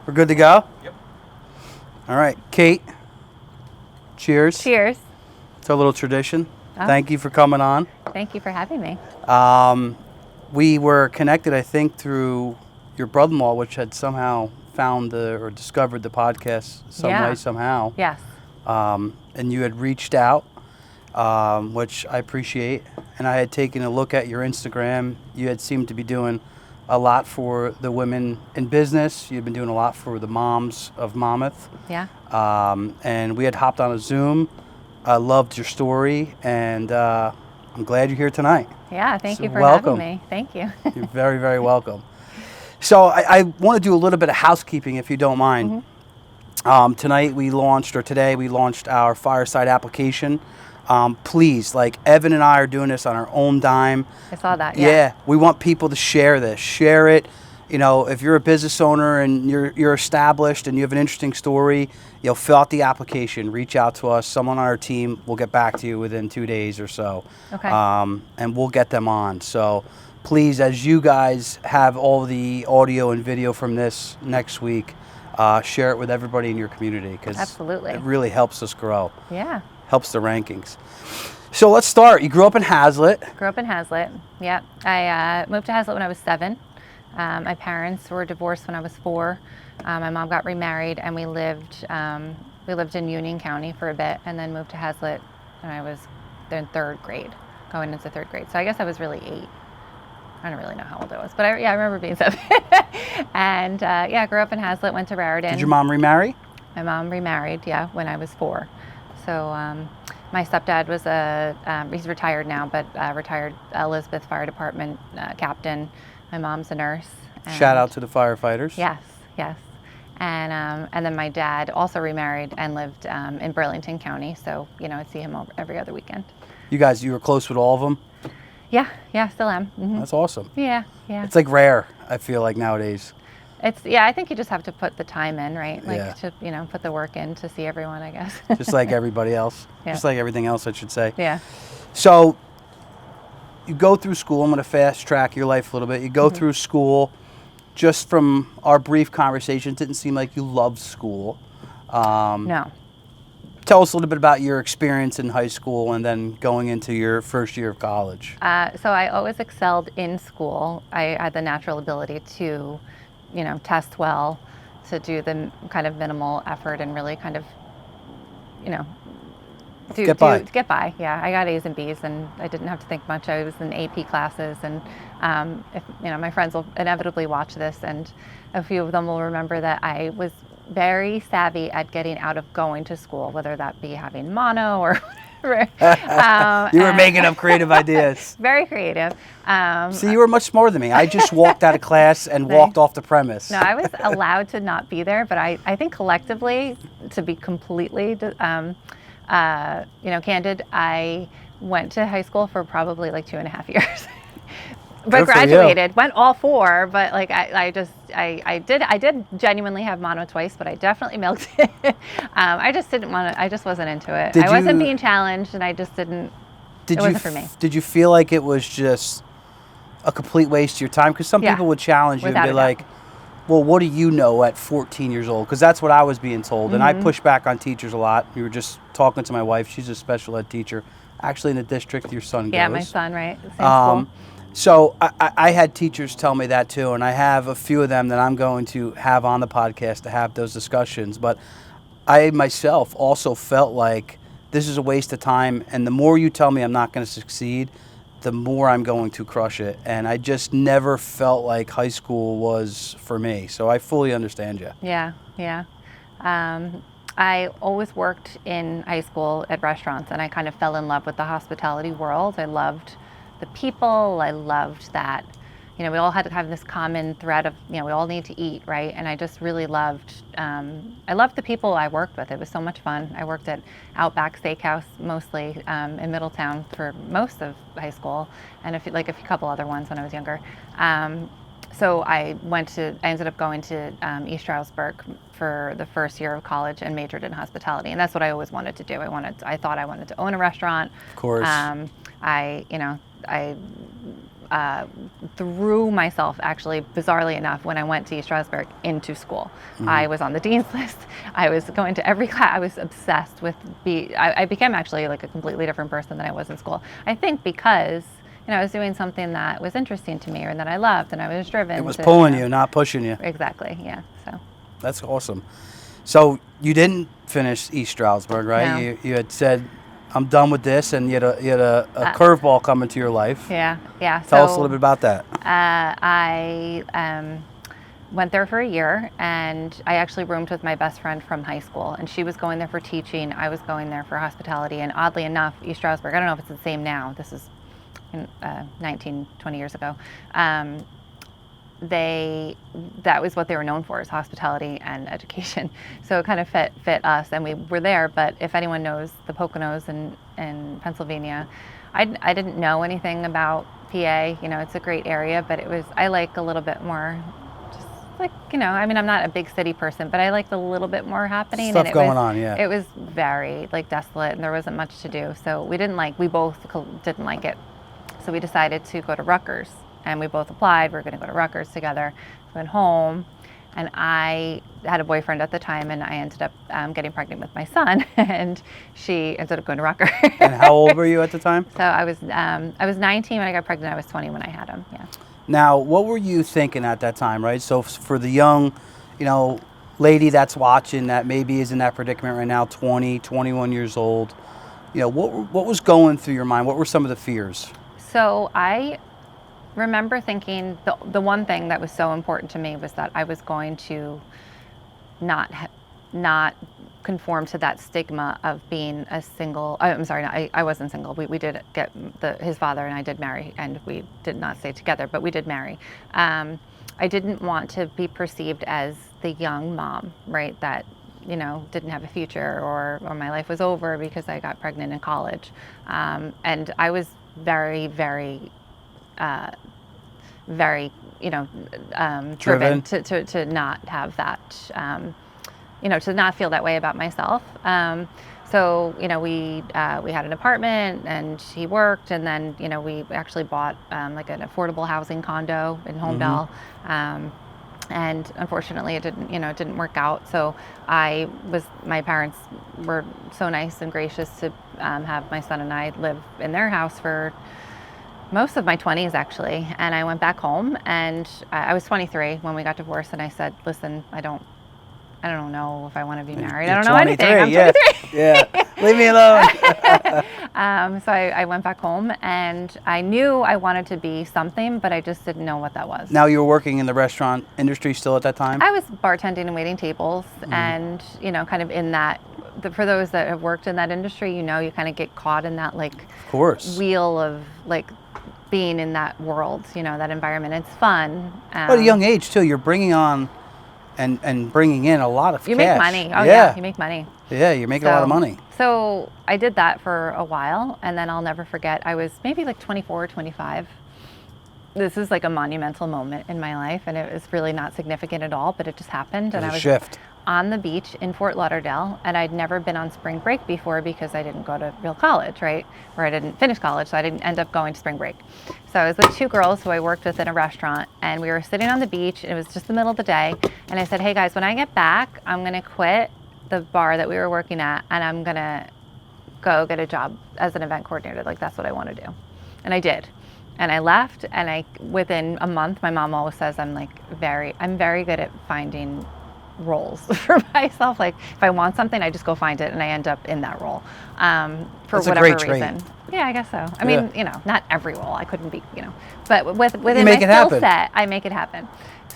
We're good to go? Yep. All right, Kate, cheers. Cheers. It's our little tradition. Oh. Thank you for coming on. Thank you for having me. We were connected, I think, through your brother-in-law, which had somehow found or discovered the podcast some way, somehow. Yes. And you had reached out, which I appreciate. And I had taken a look at your Instagram. You had seemed to be doing a lot for the women in business. You've been doing a lot for the moms of Monmouth. Yeah. And we had hopped on a Zoom. I loved your story, and I'm glad you're here tonight. Yeah, thank you for welcome. having me. Thank you. You're very, very welcome. So I want to do a little bit of housekeeping, if you don't mind. Mm-hmm. Today we launched our Fireside application. Please, Evan and I are doing this on our own dime. I saw that, Yeah, we want people to share this. Share it. You know, if you're a business owner and you're established and you have an interesting story, fill out the application, reach out to us. Someone on our team will get back to you within 2 days or so. Okay. And we'll get them on. So please, as you guys have all the audio and video from this next week, share it with everybody in your community, because Absolutely. It really helps us grow. Yeah. Helps the rankings. So let's start. You grew up in Hazlitt. Grew up in Hazlitt. Yep. I moved to Hazlitt when I was 7. My parents were divorced when I was 4. My mom got remarried, and we lived in Union County for a bit, and then moved to Hazlitt when I was in 3rd grade, going into 3rd grade. So I guess I was really 8. I don't really know how old I was, but I remember being 7. And grew up in Hazlitt, went to Raritan. Did your mom remarry? My mom remarried, when I was 4. So my stepdad was he's retired now, but retired Elizabeth Fire Department captain. My mom's a nurse. Shout out to the firefighters. Yes. And then my dad also remarried and lived in Burlington County. So, I'd see him every other weekend. You were close with all of them? Yeah, still am. Mm-hmm. That's awesome. Yeah. It's rare, I feel like, nowadays. I think you just have to put the time in, right? Yeah. Put the work in to see everyone, I guess. Just like everybody else. Yeah. Just like everything else, I should say. Yeah. So you go through school. I'm going to fast track your life a little bit. You go through school. Just from our brief conversation, it didn't seem like you loved school. No. Tell us a little bit about your experience in high school and then going into your first year of college. So I always excelled in school. I had the natural ability to test well, to do the kind of minimal effort and really kind of, get by. Yeah, I got A's and B's, and I didn't have to think much. I was in AP classes, and my friends will inevitably watch this, and a few of them will remember that I was very savvy at getting out of going to school, whether that be having mono or whatever. You were making up creative ideas. Very creative. See, you were much smarter than me. I just walked out of class and walked off the premise. No, I was allowed to not be there, but I think collectively, to be completely candid, I went to high school for probably 2.5 years. But graduated, went all 4, but I did genuinely have mono twice, but I definitely milked it. I just didn't want to, I just wasn't into it. I wasn't being challenged, and I just didn't, it wasn't for me. Did you feel like it was just a complete waste of your time? Because some people would challenge you and be like, well, what do you know at 14 years old? Because that's what I was being told. And I push back on teachers a lot. We were just talking to my wife. She's a special ed teacher, actually in the district your son goes. Yeah, my son, right? Same school. So I had teachers tell me that too, and I have a few of them that I'm going to have on the podcast to have those discussions. But I myself also felt like this is a waste of time, and the more you tell me I'm not going to succeed, the more I'm going to crush it. And I just never felt like high school was for me. So I fully understand you. Yeah. I always worked in high school at restaurants, and I kind of fell in love with the hospitality world. I loved the people. I loved that, we all had to have this common thread of, we all need to eat, right? And I just really loved, I loved the people I worked with. It was so much fun. I worked at Outback Steakhouse mostly in Middletown for most of high school, and a couple other ones when I was younger. So I ended up going to East Stroudsburg for the first year of college and majored in hospitality. And that's what I always wanted to do. I thought I wanted to own a restaurant. Of course. I threw myself, actually, bizarrely enough, when I went to East Stroudsburg into school. I was on the dean's list. I was going to every class. I was obsessed with I became actually like a completely different person than I was in school. I think because I was doing something that was interesting to me or that I loved, and I was driven. It was pulling you, not pushing you. Exactly, yeah. So that's awesome. So you didn't finish East Stroudsburg, right? No. You had said, I'm done with this, and you had a curveball come into your life. Yeah. Tell us a little bit about that. I went there for a year, and I actually roomed with my best friend from high school, and she was going there for teaching. I was going there for hospitality, and oddly enough, East Stroudsburg, I don't know if it's the same now. This is 19, 20 years ago. That was what they were known for, is hospitality and education. So it kind of fit us, and we were there. But if anyone knows the Poconos in Pennsylvania, I didn't know anything about PA. It's a great area, but I like a little bit more, just like, I mean, I'm not a big city person, but I liked a little bit more happening. Stuff going on, yeah. It was very like desolate, and there wasn't much to do. So we both didn't like it. So we decided to go to Rutgers. And we both applied. We were going to go to Rutgers together. Went home, and I had a boyfriend at the time, and I ended up getting pregnant with my son, and she ended up going to Rutgers. And how old were you at the time? So I was 19 when I got pregnant. I was 20 when I had him. Yeah. Now, what were you thinking at that time, right? So for the young, lady that's watching that maybe is in that predicament right now, 20, 21 years old, what was going through your mind? What were some of the fears? So I remember thinking the one thing that was so important to me was that I was going to not conform to that stigma of being a single. I'm sorry, no, I wasn't single. We did get his father and I did marry, and we did not stay together, but we did marry. I didn't want to be perceived as the young mom, right? That didn't have a future, or my life was over because I got pregnant in college, and I was very, very driven to not have that, to not feel that way about myself. So we had an apartment, and he worked, and then we actually bought like an affordable housing condo in Homedale. And unfortunately, it didn't work out. So my parents were so nice and gracious to have my son and I live in their house for most of my 20s, actually. And I went back home, and I was 23 when we got divorced. And I said, listen, I don't know if I want to be married. You're I don't know anything. I'm 23. Yeah. Leave me alone. So I went back home, and I knew I wanted to be something, but I just didn't know what that was. Now, you were working in the restaurant industry still at that time? I was bartending and waiting tables, and kind of in that. For those that have worked in that industry, you kind of get caught in that of course, wheel of being in that world, that environment. It's fun. But at a young age too, you're bringing on and bringing in a lot of cash. You make money. Oh yeah, you make money. Yeah, you're making a lot of money. So I did that for a while, and then I'll never forget, I was maybe 24 or 25. This is a monumental moment in my life, and it was really not significant at all, but it just happened. And I was shift on the beach in Fort Lauderdale, and I'd never been on spring break before because I didn't go to real college, right? Or I didn't finish college, so I didn't end up going to spring break. So I was with two girls who I worked with in a restaurant, and we were sitting on the beach, and it was just the middle of the day, and I said, hey guys, when I get back, I'm gonna quit the bar that we were working at, and I'm gonna go get a job as an event coordinator. That's what I want to do. And I did. And I left, and within a month, my mom always says I'm very good at finding roles for myself. If I want something, I just go find it, and I end up in that role for whatever reason. Yeah, I guess so. I mean, not every role. I couldn't be, but within my skill set, I make it happen.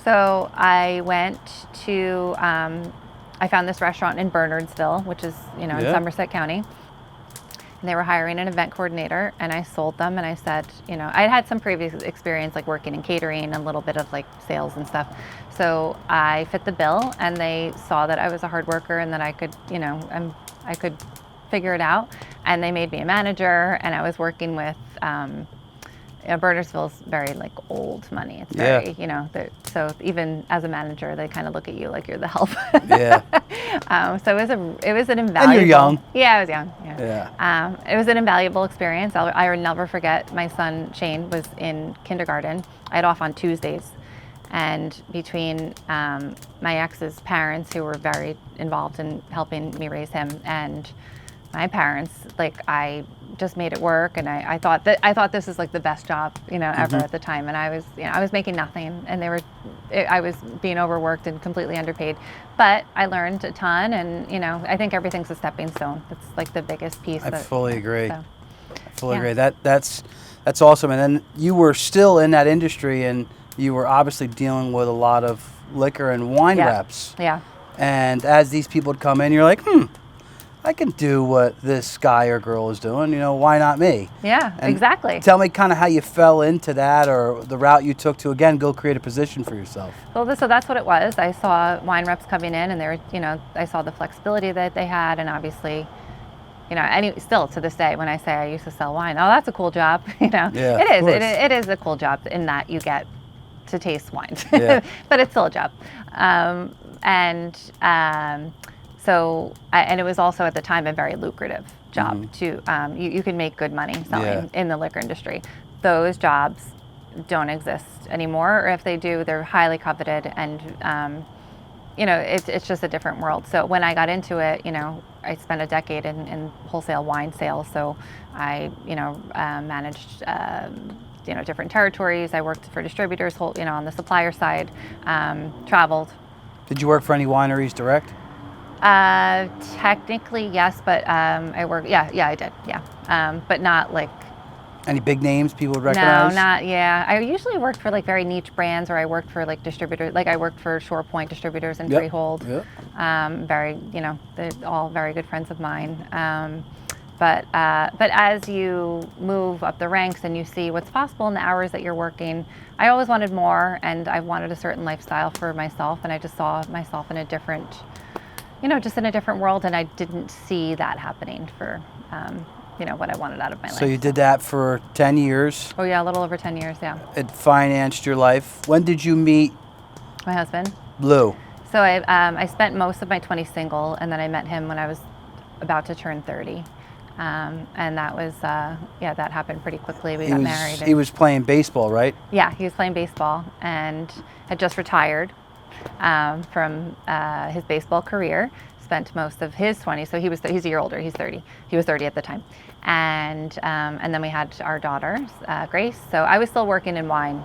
So I went to, I found this restaurant in Bernardsville, which is, in Somerset County. And they were hiring an event coordinator, and I sold them, and I said, I'd had some previous experience working in catering and a little bit of sales and stuff. So I fit the bill, and they saw that I was a hard worker and that I could, I could figure it out. And they made me a manager, and I was working with Bernardsville's very like old money. It's very, so even as a manager, they kind of look at you like you're the help. Yeah. So it was an invaluable. And you're young. Yeah, I was young. Yeah. It was an invaluable experience. I will never forget. My son Shane was in kindergarten. I had off on Tuesdays, and between my ex's parents, who were very involved in helping me raise him, and my parents, like, I just made it work, and I thought this is like the best job, ever at the time, and I was making nothing, and I was being overworked and completely underpaid, but I learned a ton, and I think everything's a stepping stone. That's like the biggest piece. I fully agree. So, I fully agree. That's awesome. And then you were still in that industry, and you were obviously dealing with a lot of liquor and wine reps. Yeah. And as these people would come in, you're like, I can do what this guy or girl is doing. Why not me? Yeah, and exactly. Tell me kind of how you fell into that, or the route you took to, again, go create a position for yourself. Well, so that's what it was. I saw wine reps coming in, and they were, I saw the flexibility that they had, and obviously, still to this day, when I say I used to sell wine, oh, that's a cool job. Yeah, it is. It is a cool job in that you get to taste wines, but it's still a job. So it was also at the time a very lucrative job too. You can make good money selling in the liquor industry. Those jobs don't exist anymore, or if they do, they're highly coveted, and it's just a different world. So when I got into it, I spent a decade in wholesale wine sales. So I managed different territories. I worked for distributors, on the supplier side, traveled. Did you work for any wineries direct? Technically, yes, but I work. Yeah, I did. Yeah, but not like. Any big names people would recognize? No, not. Yeah, I usually worked for like very niche brands, or I worked for like distributors. Like I worked for Shore Point Distributors and Freehold. Yep. They're all very good friends of mine. But as you move up the ranks and you see what's possible in the hours that you're working, I always wanted more, and I wanted a certain lifestyle for myself, and I just saw myself in a different. Just in a different world, and I didn't see that happening for, what I wanted out of my life. So you did that for 10 years? Oh yeah, a little over 10 years, yeah. It financed your life. When did you meet? My husband. Lou. So I spent most of my 20s single, and then I met him when I was about to turn 30. And that was, that happened pretty quickly. We got married. He was playing baseball, right? Yeah, he was playing baseball and had just retired from his baseball career. Spent most of his 20s, so he's a year older. He's 30. He was 30 at the time, and then we had our daughter, Grace. So I was still working in wine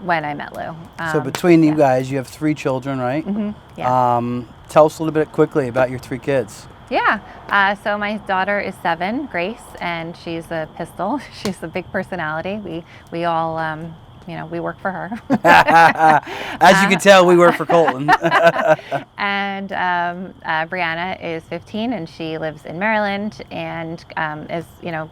when I met Lou. So between you guys, you have 3 children, right? Mm-hmm. Yeah. Tell us a little bit quickly about your 3 kids. Yeah. So my daughter is 7, Grace, and she's a pistol. She's a big personality. We all. We work for her. As you can tell, we work for Colton. And Brianna is 15, and she lives in Maryland, and is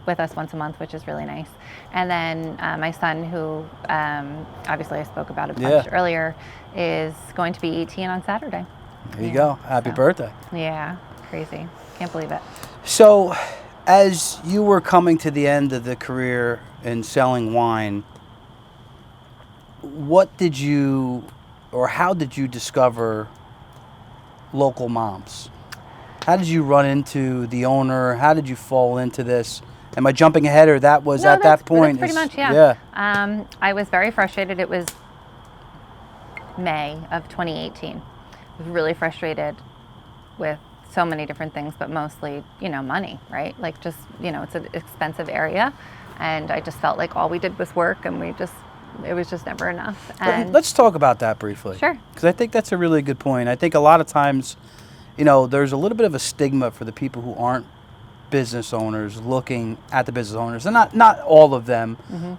with us once a month, which is really nice. And then my son, who obviously I spoke about a bunch earlier, is going to be 18 on Saturday. There you go. Happy birthday. Yeah, crazy. Can't believe it. So, as you were coming to the end of the career in selling wine, how did you discover local moms? How did you run into the owner? How did you fall into this? Am I jumping ahead, or that was at that point? That's pretty much, yeah. I was very frustrated. It was May of 2018. I was really frustrated with so many different things, but mostly, money, right? Like just, it's an expensive area, and I just felt like all we did was work, and it was just never enough. And let's talk about that briefly. Sure. Because I think that's a really good point. I think a lot of times, there's a little bit of a stigma for the people who aren't business owners looking at the business owners. And not all of them,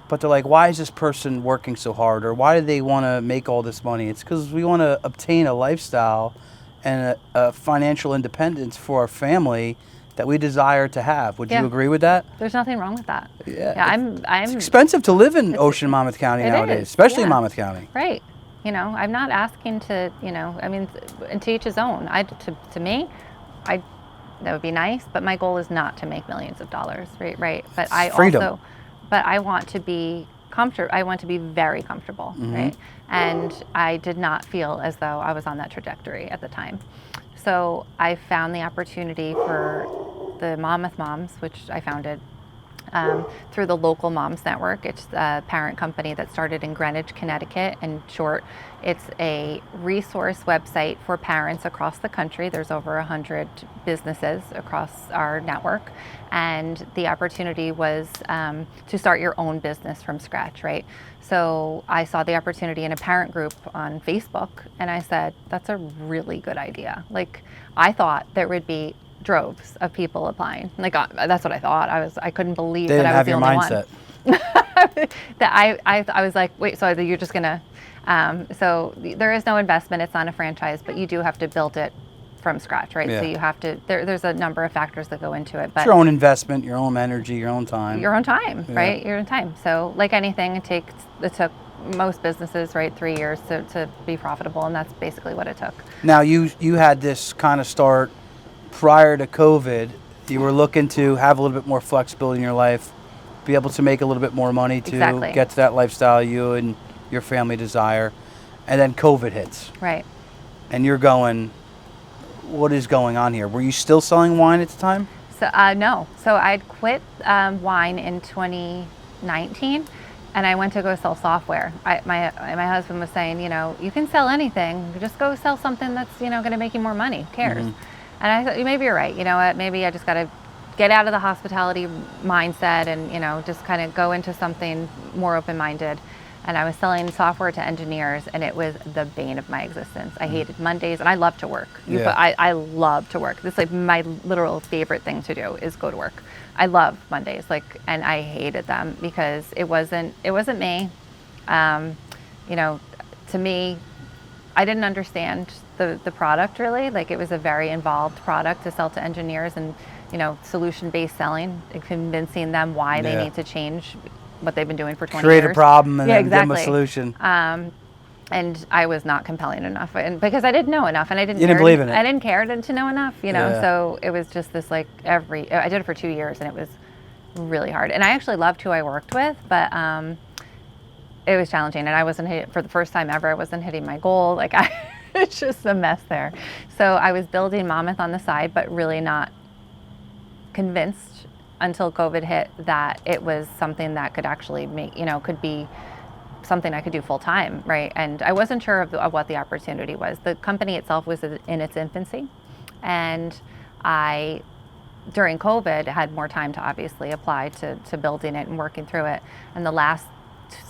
but they're like, why is this person working so hard? Or why do they want to make all this money? It's because we want to obtain a lifestyle and a financial independence for our family that we desire to have. Would you agree with that? There's nothing wrong with that. Yeah. It's expensive to live in Ocean Monmouth County nowadays, especially in Monmouth County. Right. I'm not asking to, and to each his own. To me, that would be nice, but my goal is not to make millions of dollars, right? But I freedom. but I want to be comfortable. I want to be very comfortable, right? And I did not feel as though I was on that trajectory at the time. So I found the opportunity for the Monmouth Moms, which I founded through the Local Moms Network. It's a parent company that started in Greenwich, Connecticut. In short, it's a resource website for parents across the country. There's over 100 businesses across our network. And the opportunity was to start your own business from scratch, right? So I saw the opportunity in a parent group on Facebook, and I said, that's a really good idea. Like, I thought there would be droves of people applying. Like, that's what I thought. I couldn't believe that I was the only one. They didn't have your mindset. That I was like, wait, so you're just gonna, so there is no investment, it's not a franchise, but you do have to build it from scratch, right? Yeah. So you have to, there's a number of factors that go into it. But it's your own investment, your own energy, your own time. Your own time, right? Your own time. So like anything, it took most businesses, right, 3 years to be profitable, and that's basically what it took. Now you had this kind of start prior to COVID. You were looking to have a little bit more flexibility in your life, be able to make a little bit more money to get to that lifestyle you and your family desire. And then COVID hits. Right. And you're going, what is going on here? Were you still selling wine at the time? So no. So I'd quit wine in 2019, and I went to go sell software. My husband was saying, you can sell anything. Just go sell something that's going to make you more money. Who cares? And I thought, maybe you're right. You know what? Maybe I just got to get out of the hospitality mindset and, just kind of go into something more open-minded. And I was selling software to engineers, and it was the bane of my existence. I hated Mondays, and I love to work. I love to work. This is like my literal favorite thing to do is go to work. I love Mondays, and I hated them because it wasn't me. To me, I didn't understand the product really. Like, it was a very involved product to sell to engineers, and solution-based selling and convincing them why they need to change what they've been doing for 20 years. Create a problem and then give them a solution. And I was not compelling enough, and because I didn't know enough, and I didn't. You didn't believe in it. I didn't care to know enough, So it was just this I did it for 2 years, and it was really hard. And I actually loved who I worked with, but it was challenging, and I wasn't hitting, for the first time ever. I wasn't hitting my goal. It's just a mess there. So I was building Monmouth on the side, but really not convinced until COVID hit that it was something that could actually make, could be something I could do full time, right? And I wasn't sure of what the opportunity was. The company itself was in its infancy, and I, during COVID, had more time to obviously apply to building it and working through it. And the last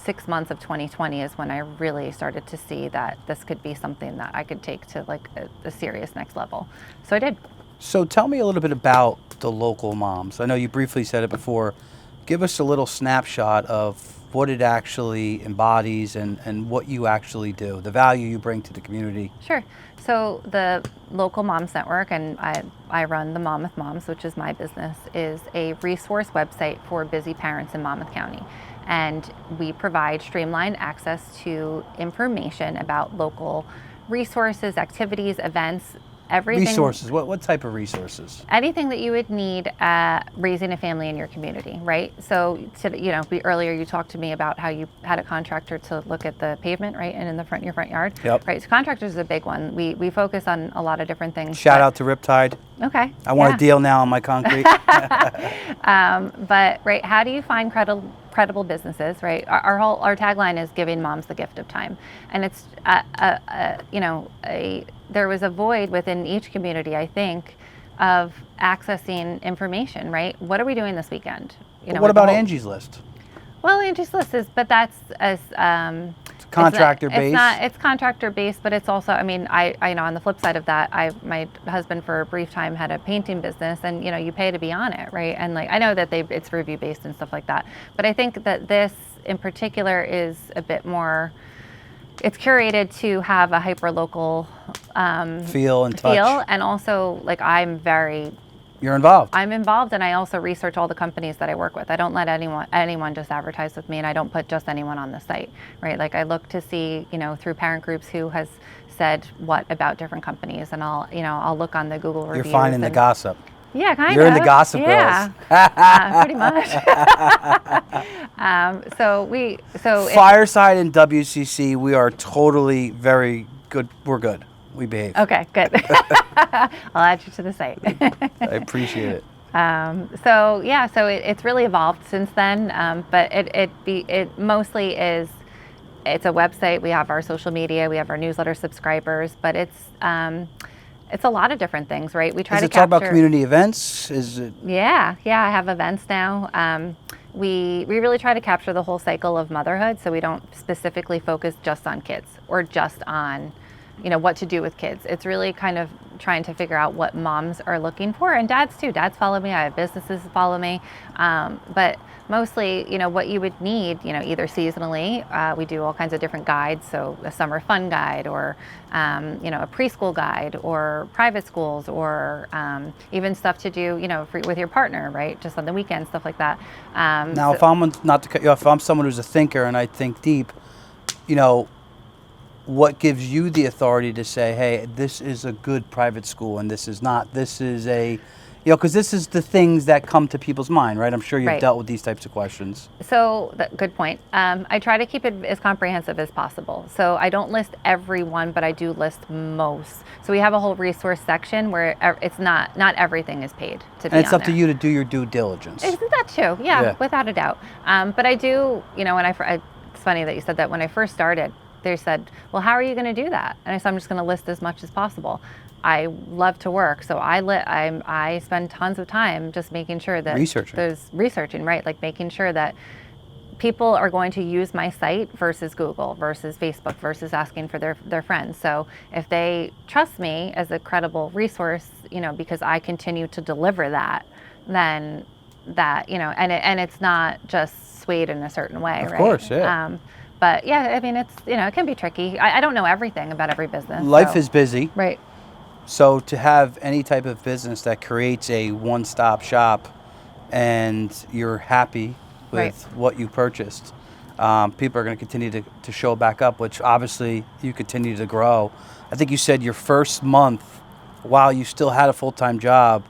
6 months of 2020 is when I really started to see that this could be something that I could take to a serious next level. So I did. So tell me a little bit about the Local Moms. I know you briefly said it before. Give us a little snapshot of what it actually embodies and what you actually do, the value you bring to the community. Sure. So the Local Moms Network, and I run the Monmouth Moms, which is my business, is a resource website for busy parents in Monmouth County. And we provide streamlined access to information about local resources, activities, events, everything. Resources, what type of resources? Anything that you would need raising a family in your community, right? So, earlier you talked to me about how you had a contractor to look at the pavement, right, and in your front yard. Yep. Right, so contractors is a big one. We focus on a lot of different things. Shout out to Riptide. Okay. I want a deal now on my concrete. But right, how do you find credible businesses, right? Our tagline is giving moms the gift of time, and it's there was a void within each community, I think, of accessing information, right? What are we doing this weekend? What about Angie's List? Well, Angie's List is, but that's as contractor based. It's contractor based, but it's also, I on the flip side of that, my husband for a brief time had a painting business, and you pay to be on it, right? And I know that it's review based and stuff like that, but I think that this in particular is a bit more. It's curated to have a hyper local feel and touch. And also You're involved. I'm involved, and I also research all the companies that I work with. I don't let anyone just advertise with me, and I don't put just anyone on the site, right? I look to see, through parent groups who has said what about different companies, and I'll look on the Google reviews. You're finding the gossip. Yeah, kind of. You're in the Gossip yeah. Girls. Pretty much. So Fireside and WCC, we are totally very good. We're good. We behave. Okay, good. I'll add you to the site. I appreciate it. So it's really evolved since then. But it mostly is. It's a website. We have our social media. We have our newsletter subscribers. But it's a lot of different things, right? We try Is to it talk about capture. community events? Is it? Yeah. I have events now. We really try to capture the whole cycle of motherhood, so we don't specifically focus just on kids or just on, what to do with kids. It's really kind of trying to figure out what moms are looking for, and dads too. Dads follow me. I have businesses follow me, but mostly, what you would need, either seasonally. We do all kinds of different guides, so a summer fun guide, or a preschool guide, or private schools, or even stuff to do, with your partner, right? Just on the weekends, stuff like that. Now, if I'm not to cut you off, if I'm someone who's a thinker and I think deep, what gives you the authority to say, hey, this is a good private school and this is not? This is a, because this is the things that come to people's mind, right? I'm sure you've Right. dealt with these types of questions. So, good point. I try to keep it as comprehensive as possible. So I don't list every one, but I do list most. So we have a whole resource section where it's not everything is paid to be And it's on up to there. you to do your due diligence. Isn't that true? Yeah, without a doubt. But I do, it's funny that you said that. When I first started, they said, well, how are you going to do that? And I said, I'm just going to list as much as possible. I love to work, so I spend tons of time just making sure that researching, right? Like making sure that people are going to use my site versus Google, versus Facebook, versus asking for their friends. So if they trust me as a credible resource, because I continue to deliver that, then that, and it's not just swayed in a certain way, right? Of course, yeah. But yeah, I mean, it's, it can be tricky. I don't know everything about every business. Life is busy. Right. So to have any type of business that creates a one-stop shop and you're happy with what you purchased, people are going to continue to show back up, which obviously you continue to grow. I think you said your first month, while you still had a full-time job,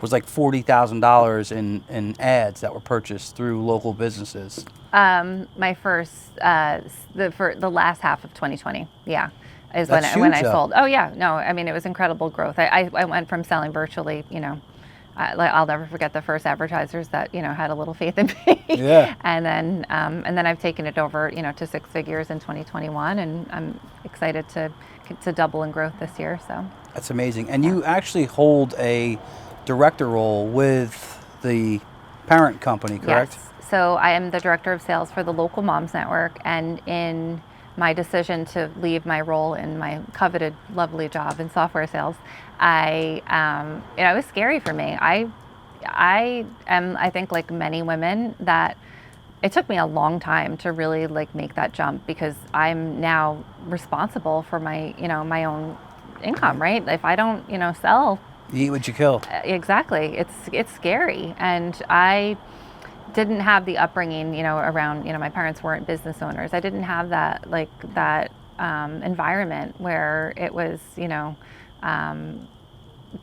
was like $40,000 in ads that were purchased through local businesses. My first, for the last half of 2020, yeah, is when I sold. Oh yeah, no, I mean, it was incredible growth. I went from selling virtually, I'll never forget the first advertisers that had a little faith in me. Yeah. and then I've taken it over, to six figures in 2021, and I'm excited to double in growth this year. So that's amazing. And you actually hold a director role with the parent company, correct? Yes. So I am the director of sales for the local Moms Network, and in my decision to leave my role in my coveted, lovely job in software sales, it was scary for me. I am, I think, like many women, that it took me a long time to really make that jump, because I'm now responsible for my, my own income, right? If I don't, sell, You eat what you kill. Exactly. It's scary, and I didn't have the upbringing, around, my parents weren't business owners. I didn't have that, environment where it was,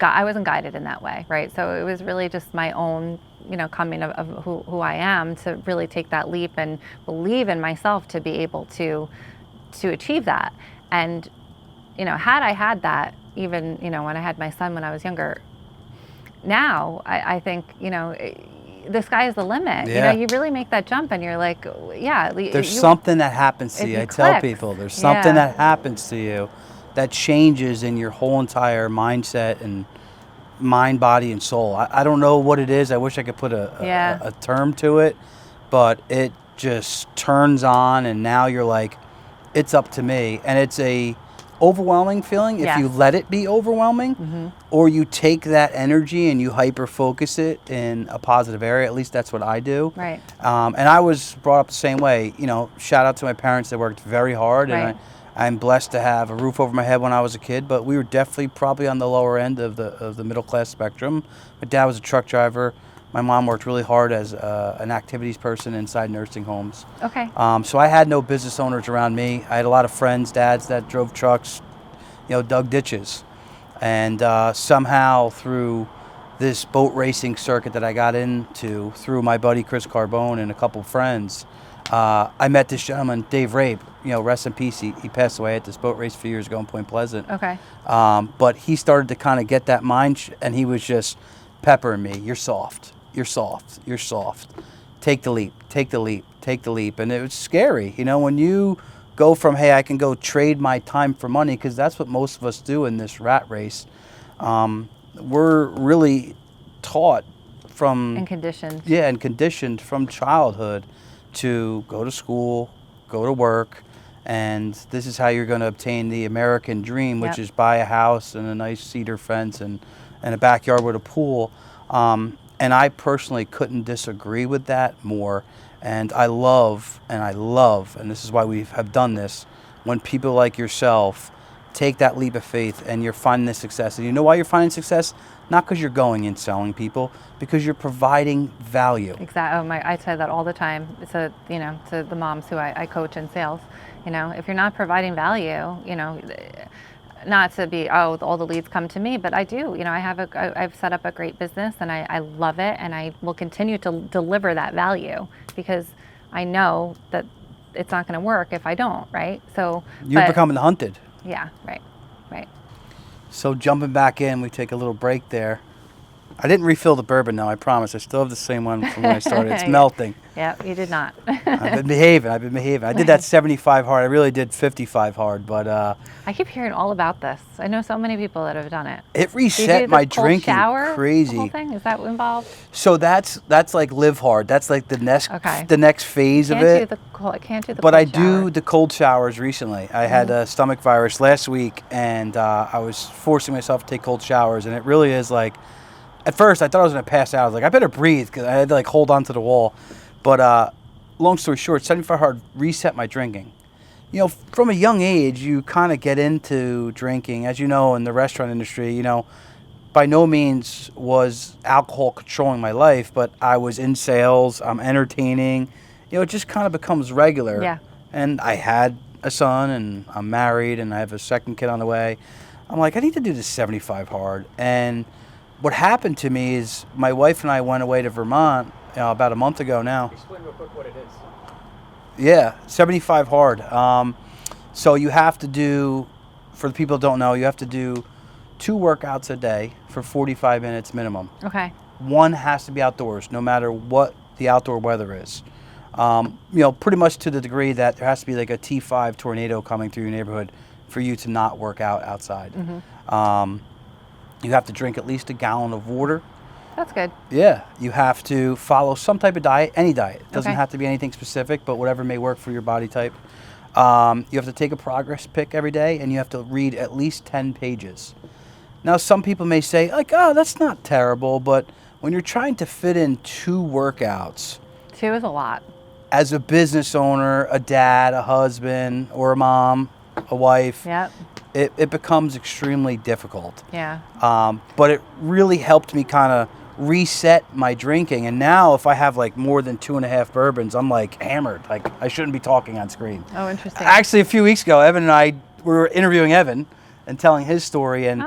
I wasn't guided in that way, right? So it was really just my own, coming of who I am, to really take that leap and believe in myself to be able to achieve that. And, had I had that, even, when I had my son when I was younger, now I think, the sky is the limit. Yeah. You really make that jump and you're like, yeah. There's something that happens to you. I tell people there's something that happens to you that changes in your whole entire mindset and mind, body, and soul. I don't know what it is. I wish I could put a term to it, but it just turns on, and now you're like, it's up to me. And it's a overwhelming feeling if you let it be overwhelming, or you take that energy and you hyper focus it in a positive area. At least that's what I do. Right. And I was brought up the same way. Shout out to my parents. They worked very hard, and I'm blessed to have a roof over my head when I was a kid, but we were definitely probably on the lower end of the middle class spectrum. My dad was a truck driver. My mom worked really hard as an activities person inside nursing homes. Okay. So I had no business owners around me. I had a lot of friends, dads that drove trucks, dug ditches. And somehow through this boat racing circuit that I got into through my buddy Chris Carbone and a couple friends. I met this gentleman, Dave Rape, rest in peace. He passed away at this boat race a few years ago in Point Pleasant. Okay. But he started to kind of get that mind, and he was just peppering me. You're soft. You're soft. You're soft. Take the leap. Take the leap. Take the leap. And it was scary, when you go from, hey, I can go trade my time for money, because that's what most of us do in this rat race. We're really taught from... And conditioned. Yeah, and conditioned from childhood to go to school, go to work, and this is how you're going to obtain the American dream, which is buy a house and a nice cedar fence and a backyard with a pool. And I personally couldn't disagree with that more. And I love, and this is why we have done this, when people like yourself take that leap of faith and you're finding the success. And you know why you're finding success? Not because you're going and selling people, because you're providing value. Exactly. I say that all the time. To the moms who I coach in sales. If you're not providing value, not to be, all the leads come to me, but I do. I've set up a great business, and I love it, and I will continue to deliver that value, because I know that it's not going to work if I don't, right? So you're becoming hunted. Yeah, right. So jumping back in, we take a little break there. I didn't refill the bourbon, though, I promise. I still have the same one from when I started. It's melting. Yeah, you did not. I've been behaving. I did that 75 hard. I really did 55 hard, but... I keep hearing all about this. I know so many people that have done it. It reset my drinking shower, crazy. The whole thing? Is that involved? So that's like live hard. That's like the next phase of it. I can't do the but cold I shower. do the cold showers recently. I had a stomach virus last week, and I was forcing myself to take cold showers, and it really is like... At first, I thought I was going to pass out. I was like, I better breathe, because I had to hold on to the wall. But long story short, 75 hard reset my drinking. From a young age, you kind of get into drinking. As you know, in the restaurant industry, by no means was alcohol controlling my life, but I was in sales, I'm entertaining. It just kind of becomes regular. Yeah. And I had a son, and I'm married, and I have a second kid on the way. I'm like, I need to do this 75 hard. And what happened to me is my wife and I went away to Vermont about a month ago now. Explain real quick what it is. Yeah, 75 hard. So you have to do, for the people who don't know, you have to do 2 workouts a day for 45 minutes minimum. Okay. One has to be outdoors, no matter what the outdoor weather is. Pretty much to the degree that there has to be like a T5 tornado coming through your neighborhood for you to not work out outside. Mm-hmm. You have to drink at least a gallon of water. That's good. Yeah. You have to follow some type of diet, any diet. It doesn't Okay. have to be anything specific, but whatever may work for your body type. You have to take a progress pic every day, and you have to read at least 10 pages. Now, some people may say, like, oh, that's not terrible, but when you're trying to fit in 2 workouts... 2 is a lot. As a business owner, a dad, a husband, or a mom, a wife... Yep. It becomes extremely difficult. Yeah. But it really helped me kind of reset my drinking. And now if I have like more than 2.5 bourbons, I'm like hammered. Like I shouldn't be talking on screen. Oh, interesting. Actually, a few weeks ago, Evan and I were interviewing Evan and telling his story. And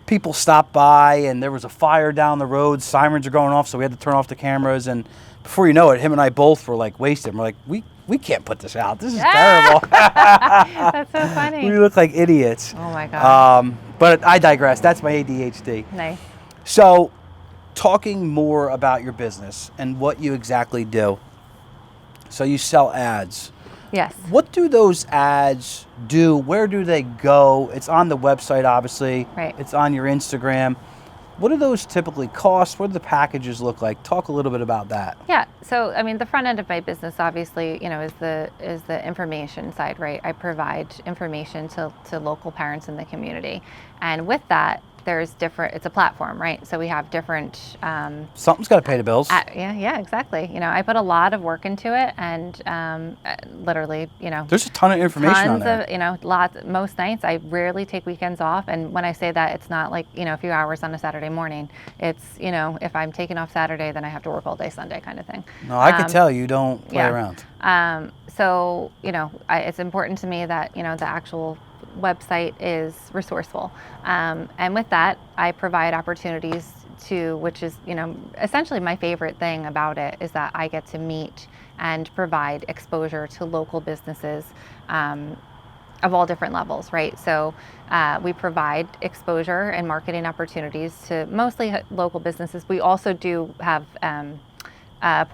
people stopped by, and there was a fire down the road. Sirens are going off, so we had to turn off the cameras. And before you know it, him and I both were like wasted. We're like, we can't put this out. This is terrible. That's so funny. We look like idiots. Oh my God. But I digress. That's my ADHD. Nice. So, talking more about your business and what you exactly do. So you sell ads. Yes. What do those ads do? Where do they go? It's on the website, obviously. Right. It's on your Instagram. What do those typically cost? What do the packages look like? Talk a little bit about that. Yeah. So, I mean, the front end of my business, obviously, is the information side, right? I provide information to local parents in the community, and with that, there's different. It's a platform, right? So we have different. Something's got to pay the bills. Yeah, exactly. I put a lot of work into it, and literally, there's a ton of information on there. Tons of, lots. Most nights, I rarely take weekends off, and when I say that, it's not like a few hours on a Saturday morning. It's if I'm taking off Saturday, then I have to work all day Sunday, kind of thing. No, I could tell you don't play around. So it's important to me that the actual website is resourceful, and with that I provide opportunities to, which is, essentially my favorite thing about it is that I get to meet and provide exposure to local businesses of all different levels, right? So we provide exposure and marketing opportunities to mostly local businesses. We also do have a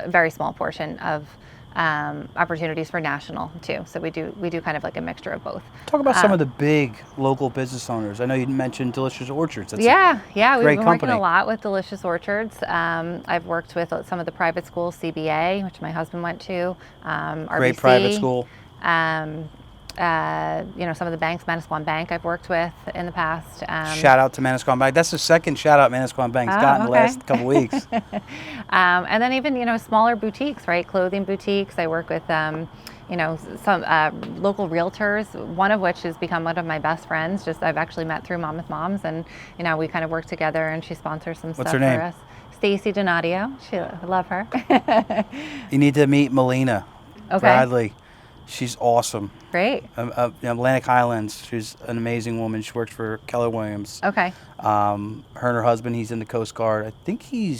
very small portion of opportunities for national too. So we do kind of like a mixture of both. Talk about some of the big local business owners. I know you mentioned Delicious Orchards. That's yeah, we've great been company. working a lot with Delicious Orchards. I've worked with some of the private schools, CBA, which my husband went to, RBC. Great private school. Some of the banks, Manasquan Bank I've worked with in the past. Shout out to Manasquan Bank. That's the second shout out Manasquan Bank's gotten the last couple weeks. And then even, smaller boutiques, right? Clothing boutiques. I work with, some local realtors, one of which has become one of my best friends. I've actually met through Monmouth Moms, and, we kind of work together, and she sponsors some What's stuff her name? for us. Stacy Donadio. I love her. You need to meet Melina Bradley. She's awesome. Great. Atlantic Highlands. She's an amazing woman. She works for Keller Williams. Okay. Her and her husband, he's in the Coast Guard. I think he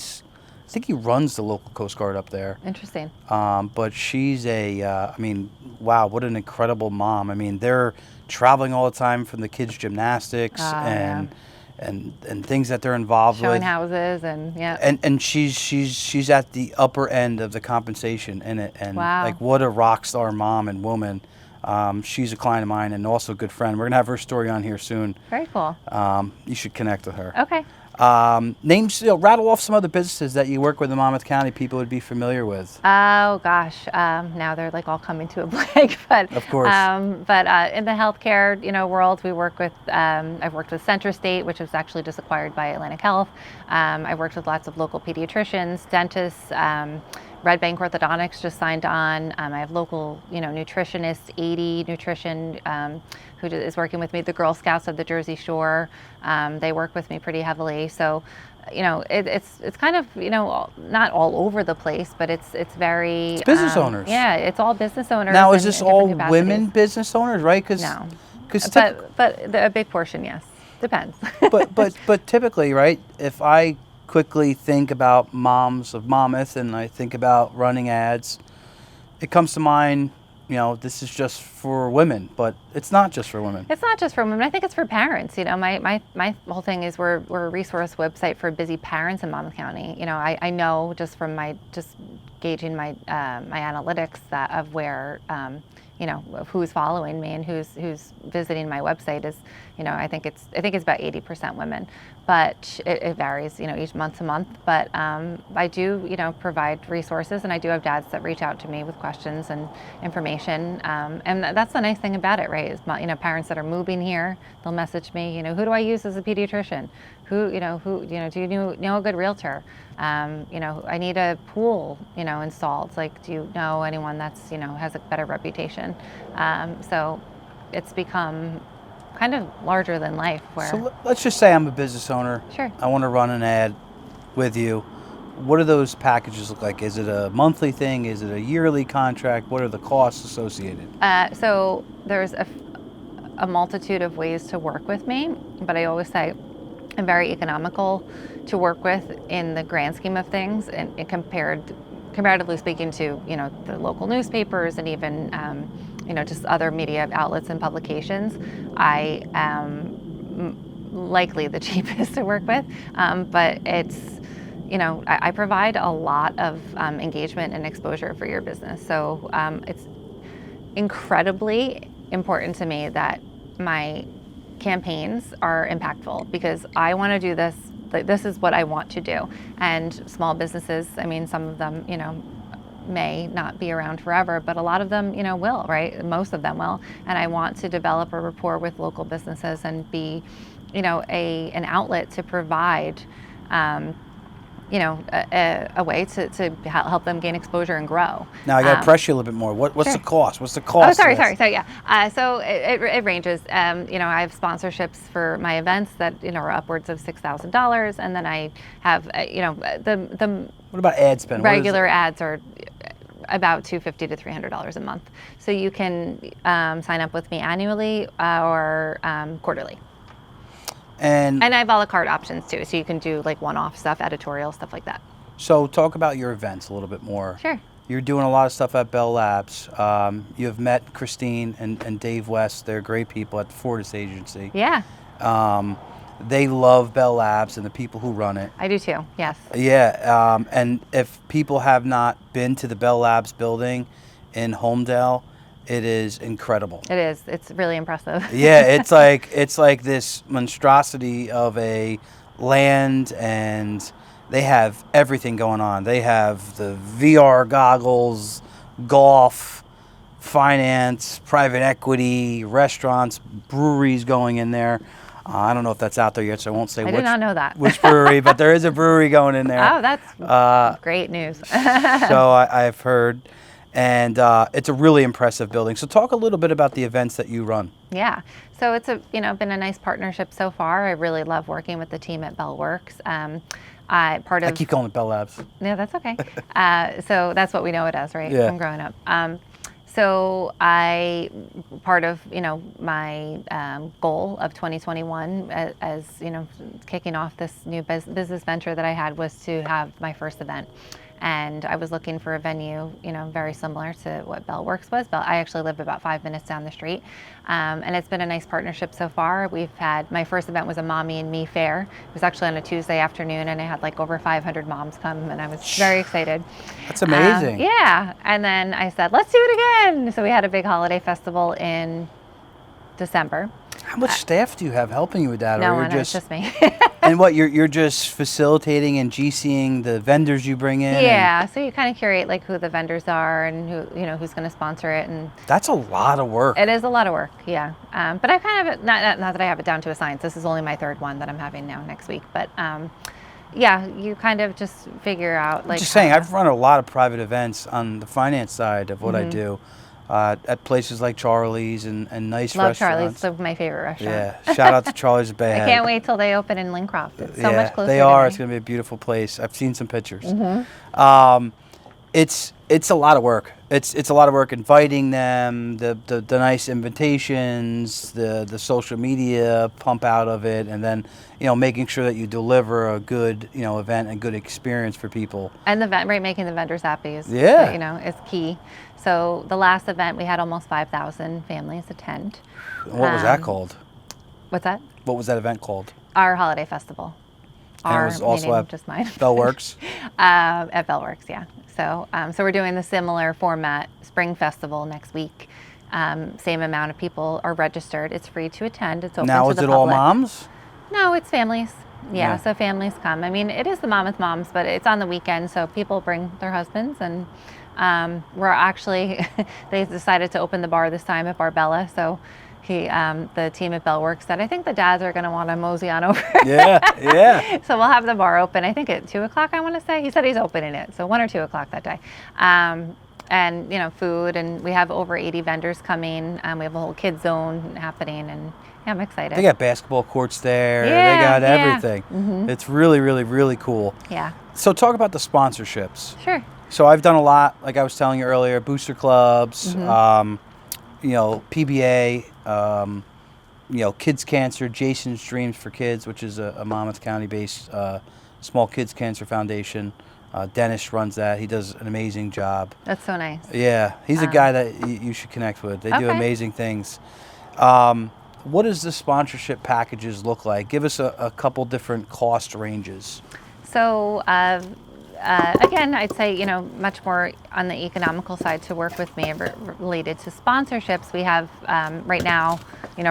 runs the local Coast Guard up there. Interesting. But she's wow, what an incredible mom. I mean, they're traveling all the time from the kids' gymnastics and things that they're involved Showing with. houses and And she's at the upper end of the compensation in it. And wow. like, what a rock star mom and woman. She's a client of mine and also a good friend. We're gonna have her story on here soon. Very cool. You should connect with her. Okay. Names, rattle off some other businesses that you work with in Monmouth County people would be familiar with. Oh gosh, now they're like all coming to a blank, but of course. But in the healthcare, world, we work with. I've worked with Center State, which was actually just acquired by Atlantic Health. I've worked with lots of local pediatricians, dentists. Red Bank Orthodontics just signed on. I have local, nutritionists, 80 Nutrition, who is working with me. The Girl Scouts of the Jersey Shore, they work with me pretty heavily. So, it's kind of, not all over the place, but it's very. It's business owners. Yeah, it's all business owners. Now, is this all capacities. women business owners, right? No, but a big portion, yes. Depends. but typically, right? If I quickly think about moms of Monmouth and I think about running ads, it comes to mind, this is just for women, but it's not just for women. It's not just for women. I think it's for parents. My whole thing is we're a resource website for busy parents in Monmouth County. I know just from gauging my analytics of where of who's following me and who's visiting my website is, I think it's about 80% women, but it varies, each month to month. But I do, provide resources, and I do have dads that reach out to me with questions and information. And that's the nice thing about it, right? Is parents that are moving here, they'll message me, who do I use as a pediatrician? Who do you know a good realtor? I need a pool, installed. Like, do you know anyone that's, has a better reputation? So it's become kind of larger than life. So let's just say I'm a business owner. Sure. I want to run an ad with you. What do those packages look like? Is it a monthly thing? Is it a yearly contract? What are the costs associated? So there's a multitude of ways to work with me, but I always say I'm very economical to work with in the grand scheme of things, and comparatively speaking to the local newspapers and even just other media outlets and publications. I am likely the cheapest to work with, but it's I provide a lot of engagement and exposure for your business. So it's incredibly important to me that my campaigns are impactful, because I want to do this. This is what I want to do. And small businesses, some of them, may not be around forever, but a lot of them, will, right? Most of them will. And I want to develop a rapport with local businesses and be, an outlet to provide, a way to help them gain exposure and grow. Now I got to press you a little bit more. What's sure. the cost? What's the cost? Oh, sorry. Yeah. So it ranges. I have sponsorships for my events that are upwards of $6,000, and then I have the What about ad spend? Regular ads are about $250 to $300 a month. So you can sign up with me annually or quarterly. And I have a la carte options too, so you can do like one-off stuff, editorial stuff like that. so talk about your events a little bit more. Sure. You're doing a lot of stuff at Bell Labs. You have met Christine and Dave West. They're great people at the Fortis Agency. Yeah, They love Bell Labs and the people who run it. I do too. Yes. Yeah, and if people have not been to the Bell Labs building in Homedale, it is incredible. It is. It's really impressive. Yeah, it's like this monstrosity of a land, and they have everything going on. They have the VR goggles, golf, finance, private equity, restaurants, breweries going in there. I don't know if that's out there yet, so I won't say I did not know that. which brewery, but there is a brewery going in there. Oh, that's great news. So I've heard, and it's a really impressive building. So talk a little bit about the events that you run. Yeah, so it's been a nice partnership so far. I really love working with the team at Bellworks. I keep calling it Bell Labs. Yeah, that's okay. So that's what we know it as, right? Yeah. From growing up. So part of my goal of 2021 as kicking off this new business venture that I had was to have my first event. And I was looking for a venue, very similar to what Bellworks was. I actually live about 5 minutes down the street. And it's been a nice partnership so far. We've had, my first event was a Mommy and Me fair. It was actually on a Tuesday afternoon, and I had like over 500 moms come, and I was very excited. That's amazing. Yeah. And then I said, let's do it again. So we had a big holiday festival in December. How much staff do you have helping you with that? No or one, it's just me. And what, you're just facilitating and GCing the vendors you bring in? Yeah, so you kind of curate like who the vendors are and who's going to sponsor it, and that's a lot of work. it is a lot of work, yeah. But I kind of not that I have it down to a science. This is only my third one that I'm having now next week, but yeah, you kind of just figure out like. Just saying, I've run a lot of private events on the finance side of what I do. At places like Charlie's and nice Love restaurants. Charlie's, one of my favorite restaurants. Yeah, shout out to Charlie's Bay. I can't wait till they open in Lincroft. It's so much closer. They are. To me. It's going to be a beautiful place. I've seen some pictures. Mm-hmm. It's a lot of work. It's a lot of work inviting them, the nice invitations, the social media pump out of it, and then making sure that you deliver a good event and good experience for people. And making the vendors happy is is key. So the last event we had almost 5,000 families attend. What was that called? What's that? What was that event called? Our holiday festival. And it was also at just mine. Bellworks? At Bellworks, yeah. So we're doing the similar format spring festival next week. Same amount of people are registered. It's free to attend. It's open now, to is the it public. all moms? No, it's families. Yeah. So families come. I mean, it is the Monmouth moms, but it's on the weekend, so people bring their husbands, and we're actually they decided to open the bar this time at Barbella. So the team at Bellworks said, I think the dads are going to want to mosey on over. Yeah. So we'll have the bar open, I think at 2 o'clock, I want to say. He said he's opening it, so 1 or 2 o'clock that day. And, food, and we have over 80 vendors coming. We have a whole kids zone happening, and yeah, I'm excited. They got basketball courts there. Yeah, they got yeah. everything. Mm-hmm. It's really, really, really cool. Yeah. So talk about the sponsorships. Sure. So I've done a lot, like I was telling you earlier, booster clubs, Mm-hmm. PBA, Kids Cancer, Jason's Dreams for Kids, which is a Monmouth County-based small kids cancer foundation. Dennis runs that. He does an amazing job. That's so nice. Yeah, he's a guy that you should connect with. They do amazing things. What does the sponsorship packages look like? Give us a couple different cost ranges. So again, I'd say, much more on the economical side to work with me related to sponsorships. We have right now,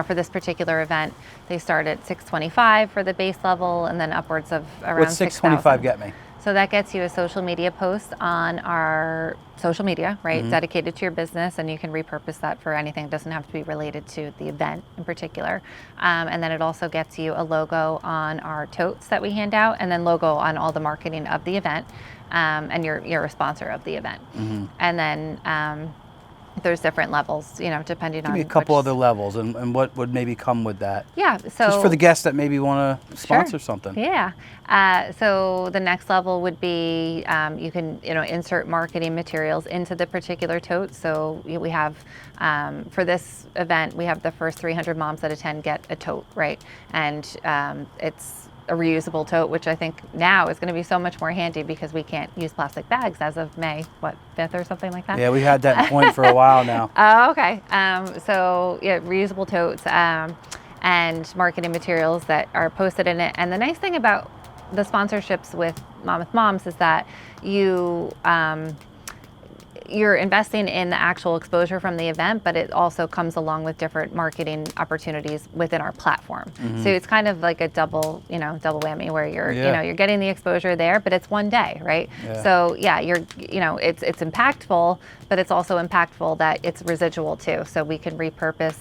for this particular event, they start at $625 for the base level, and then upwards of around What's $625 get me? So that gets you a social media post on our social media, right? Mm-hmm. Dedicated to your business, and you can repurpose that for anything. It doesn't have to be related to the event in particular. And then it also gets you a logo on our totes that we hand out, and then logo on all the marketing of the event, and you're a sponsor of the event. Mm-hmm. And then there's different levels, depending on Give me a couple which, other levels and what would maybe come with that. Yeah, so Just for the guests that maybe want to sponsor Sure. something. Yeah. So the next level would be you can insert marketing materials into the particular tote. So we have for this event we have the first 300 moms that attend get a tote, right? And it's a reusable tote, which I think now is going to be so much more handy because we can't use plastic bags as of May 5th or something like that. Yeah, we had that point for a while now. Oh, okay. So yeah, reusable totes. And marketing materials that are posted in it. And the nice thing about the sponsorships with Monmouth Moms is that you're investing in the actual exposure from the event, but it also comes along with different marketing opportunities within our platform. So it's kind of like a double whammy where you're getting the exposure there, but it's one day, right? Yeah. So yeah, it's impactful, but it's also impactful that it's residual too. So we can repurpose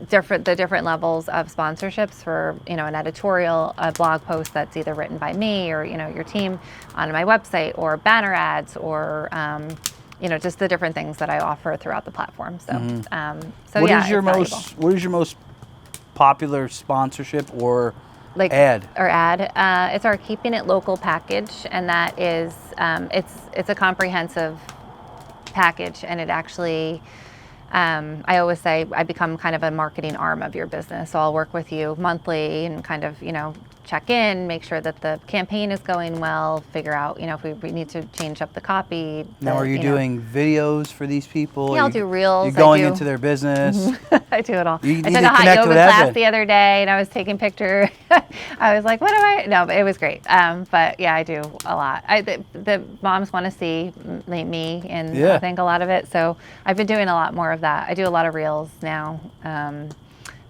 the different levels of sponsorships for an editorial, a blog post that's either written by me or your team on my website, or banner ads, or just the different things that I offer throughout the platform. So What yeah, is your it's what is your most popular sponsorship or like ad? It's our Keeping It Local package, and that is it's a comprehensive package, and it actually I always say I become kind of a marketing arm of your business. So I'll work with you monthly and kind of, check in, make sure that the campaign is going well, figure out, if we need to change up the copy. Now, are you doing videos for these people? Yeah, I'll do reels. You're going into their business. I do it all. You I need took to a hot connect yoga with class Evan. the other day, and I was taking pictures. I was like, what do I? No, but it was great. But yeah, I do a lot. The moms want to see me, and I think a lot of it. So I've been doing a lot more of that. I do a lot of reels now.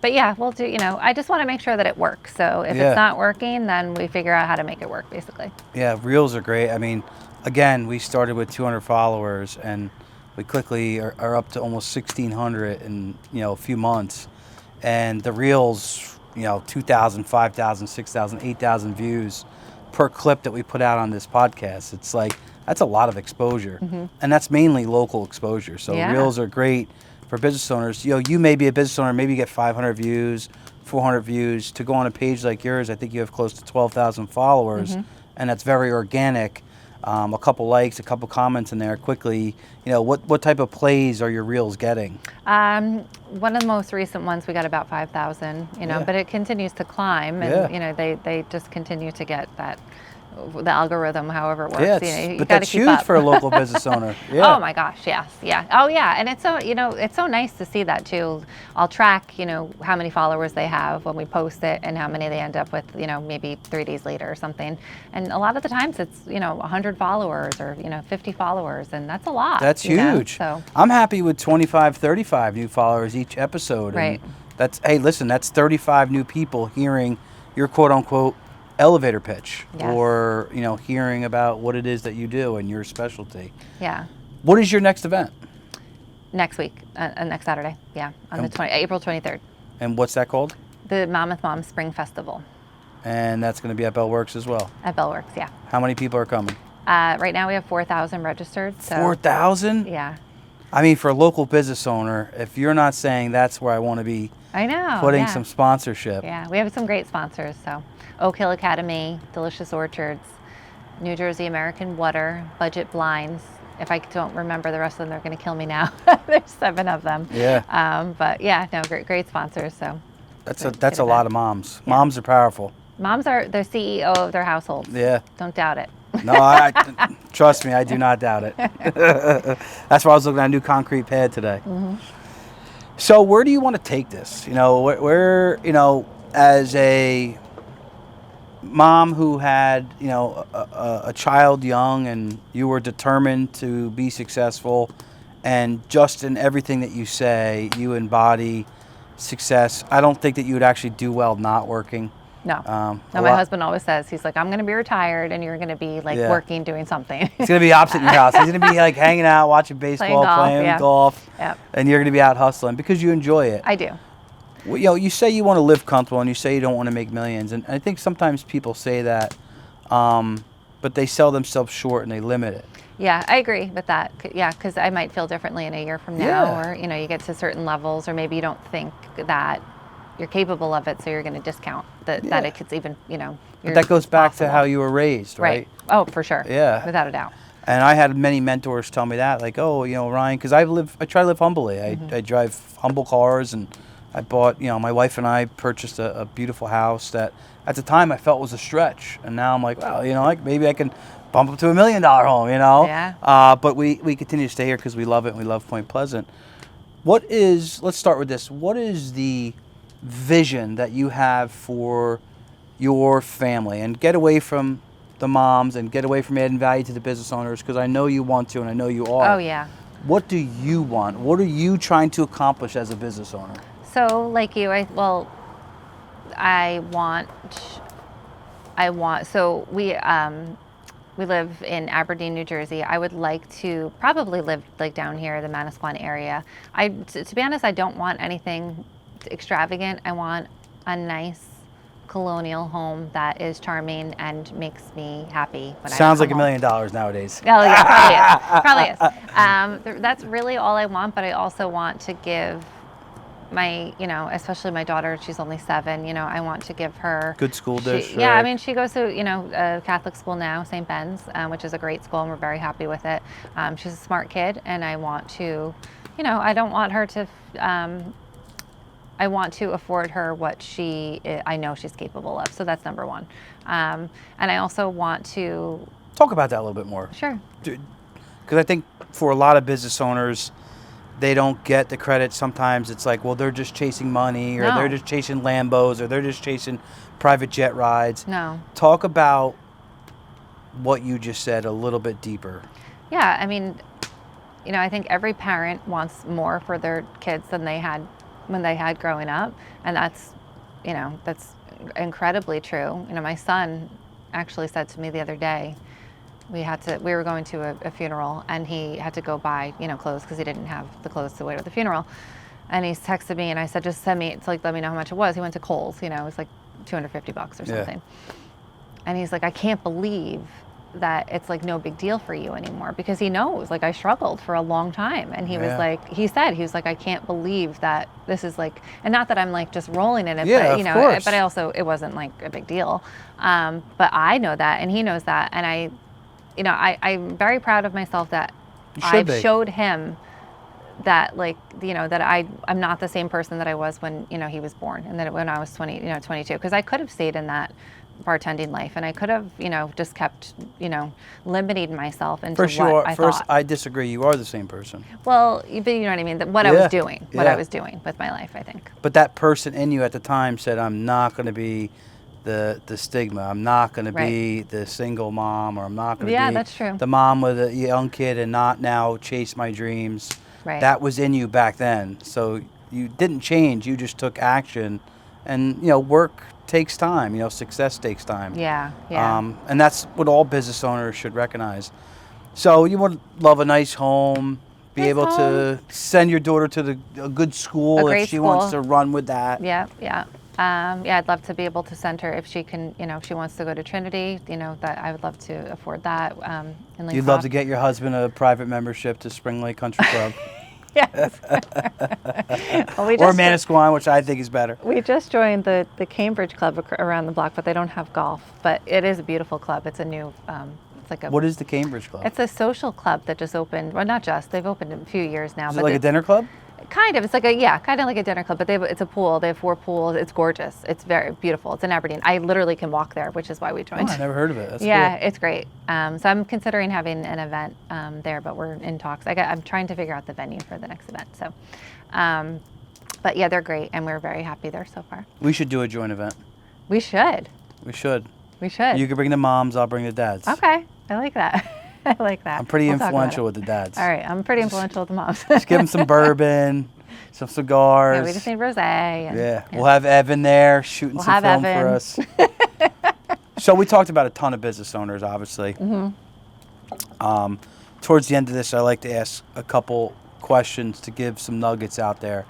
But yeah, we'll do, I just want to make sure that it works. So if it's not working, then we figure out how to make it work, basically. Yeah, reels are great. I mean, again, we started with 200 followers, and we quickly are up to almost 1,600 in, a few months. And the reels, 2,000, 5,000, 6,000, 8,000 views per clip that we put out on this podcast. It's like, that's a lot of exposure. And that's mainly local exposure. So reels are great for business owners. You may be a business owner, maybe you get 500 views, 400 views. To go on a page like yours, I think you have close to 12,000 followers, and that's very organic. A couple likes, a couple comments in there quickly. What type of plays are your reels getting? One of the most recent ones, we got about 5,000, but it continues to climb, and they just continue to get the algorithm, however it works. Yeah, you but gotta that's keep huge up. for a local business owner. Yeah. Oh my gosh, yes, yeah. Oh yeah, and it's so it's so nice to see that too. I'll track how many followers they have when we post it, and how many they end up with maybe 3 days later or something. And a lot of the times it's 100 followers or 50 followers, and that's a lot. That's huge. So I'm happy with 25, 35 new followers each episode. Right. And that's 35 new people hearing your quote unquote elevator pitch, or hearing about what it is that you do and your specialty. Yeah. What is your next event? Next week, next Saturday. Yeah, on April 23rd. And what's that called? The Monmouth Mom Spring Festival. And that's going to be at Bellworks as well. At Bellworks, yeah. How many people are coming? Right now we have 4,000 registered. So 4,000? Yeah. I mean, for a local business owner, if you're not saying that's where I want to be, I know, putting some sponsorship. Yeah, we have some great sponsors. So Oak Hill Academy, Delicious Orchards, New Jersey American Water, Budget Blinds. If I don't remember the rest of them, they're going to kill me now. There's 7 of them. Yeah. But yeah, no, great sponsors. So that's a lot of moms. Yeah. Moms are powerful. Moms are the CEO of their households. Yeah. Don't doubt it. No, I trust me, I do not doubt it. That's why I was looking at a new concrete pad today. So where do you want to take this? Where as a mom who had, a child young, and you were determined to be successful, and just in everything that you say, you embody success. I don't think that you would actually do well not working. No. My husband always says, he's like, I'm going to be retired and you're going to be working, doing something. He's going to be opposite your house. He's going to be hanging out, watching baseball, playing golf, and you're going to be out hustling because you enjoy it. I do. Well, you say you want to live comfortable, and you say you don't want to make millions, and I think sometimes people say that but they sell themselves short and they limit it. Yeah, I agree with that. Yeah, because I might feel differently in a year from now, Yeah. or you get to certain levels, or maybe you don't think that you're capable of it, so you're going to discount that it could even, But that goes back to possible. how you were raised, right? Oh, for sure. Yeah. Without a doubt. And I had many mentors tell me that, like, oh, Ryan, because I try to live humbly. I drive humble cars, and I bought, my wife and I purchased a beautiful house that at the time I felt was a stretch. And now I'm like, well, like maybe I can bump up to $1 million home, Yeah. But we continue to stay here because we love it and we love Point Pleasant. Let's start with this. What is the vision that you have for your family? And get away from the moms and get away from adding value to the business owners, because I know you want to and I know you are. Oh, yeah. What do you want? What are you trying to accomplish as a business owner? So, like you, so we live in Aberdeen, New Jersey. I would like to probably live like down here, the Manasquan area. To be honest, I don't want anything extravagant. I want a nice colonial home that is charming and makes me happy. Sounds like $1 million nowadays. Oh yeah, probably is. That's really all I want, but I also want to give my, especially my daughter, she's only 7, I want to give her good school district. Yeah, I mean, she goes to, a Catholic school now, St. Ben's, which is a great school, and we're very happy with it. She's a smart kid, and I want to, I don't want her to, I want to afford her what I know she's capable of. So that's number one. And I also want to talk about that a little bit more. Sure. Because I think for a lot of business owners, they don't get the credit. Sometimes it's like, well, they're just chasing money, or they're just chasing Lambos, or they're just chasing private jet rides. No. Talk about what you just said a little bit deeper. Yeah, I mean, I think every parent wants more for their kids than they had when they had growing up, and that's incredibly true. My son actually said to me the other day, we were going to a funeral, and he had to go buy clothes because he didn't have the clothes to wear to the funeral, and he texted me, and I said, just send me, let me know how much it was. He went to Kohl's, it was like $250 or something. And he's like, I can't believe that it's like no big deal for you anymore, because he knows, like, I struggled for a long time, and he was like, he was like, I can't believe that this is like, and not that I'm like just rolling in it, but of course. but I also, it wasn't like a big deal. But I know that, and he knows that, and I'm very proud of myself that I've showed him that, like, that I'm not the same person that I was when, he was born, and that when I was 22, because I could have stayed in that bartending life, and I could have, just kept, limiting myself into what I thought. I disagree. You are the same person. Well, but you know what I mean? What I was doing with my life, I think. But that person in you at the time said, I'm not going to be the stigma. I'm not going to be the single mom, or I'm not going to be that's true. the mom with a young kid and not now chase my dreams. Right. That was in you back then. So you didn't change. You just took action. And, work takes time. Success takes time. Yeah. And that's what all business owners should recognize. So you would love a nice home, be able to send your daughter to a good school if she wants to run with that. Yeah. I'd love to be able to send her if she can, if she wants to go to Trinity, that I would love to afford that. You'd love to get your husband a private membership to Spring Lake Country Club. Yes. Or Manasquan, which I think is better. We just joined the Cambridge Club around the block, but they don't have golf. But it is a beautiful club. It's a new, it's like a... What is the Cambridge Club? It's a social club that just opened. Well, not just. They've opened a few years now. Is it like a dinner club? Kind of. It's like kind of like a dinner club, but it's a pool. They have 4 pools. It's gorgeous. It's very beautiful. It's in Aberdeen. I literally can walk there, which is why we joined. Oh, I never heard of it. That's cool. It's great. So I'm considering having an event there, but we're in talks. I'm trying to figure out the venue for the next event. So, but yeah, they're great, and we're very happy there so far. We should do a joint event. We should. We should. You can bring the moms. I'll bring the dads. Okay, I like that. I like that. I'm pretty influential with the dads. All right, I'm pretty influential with the moms. Just give them some bourbon, some cigars. Yeah, we just need rosé. We'll have Evan there shooting some film for us. So we talked about a ton of business owners, obviously. Mm-hmm. Towards the end of this, I like to ask a couple questions to give some nuggets out there.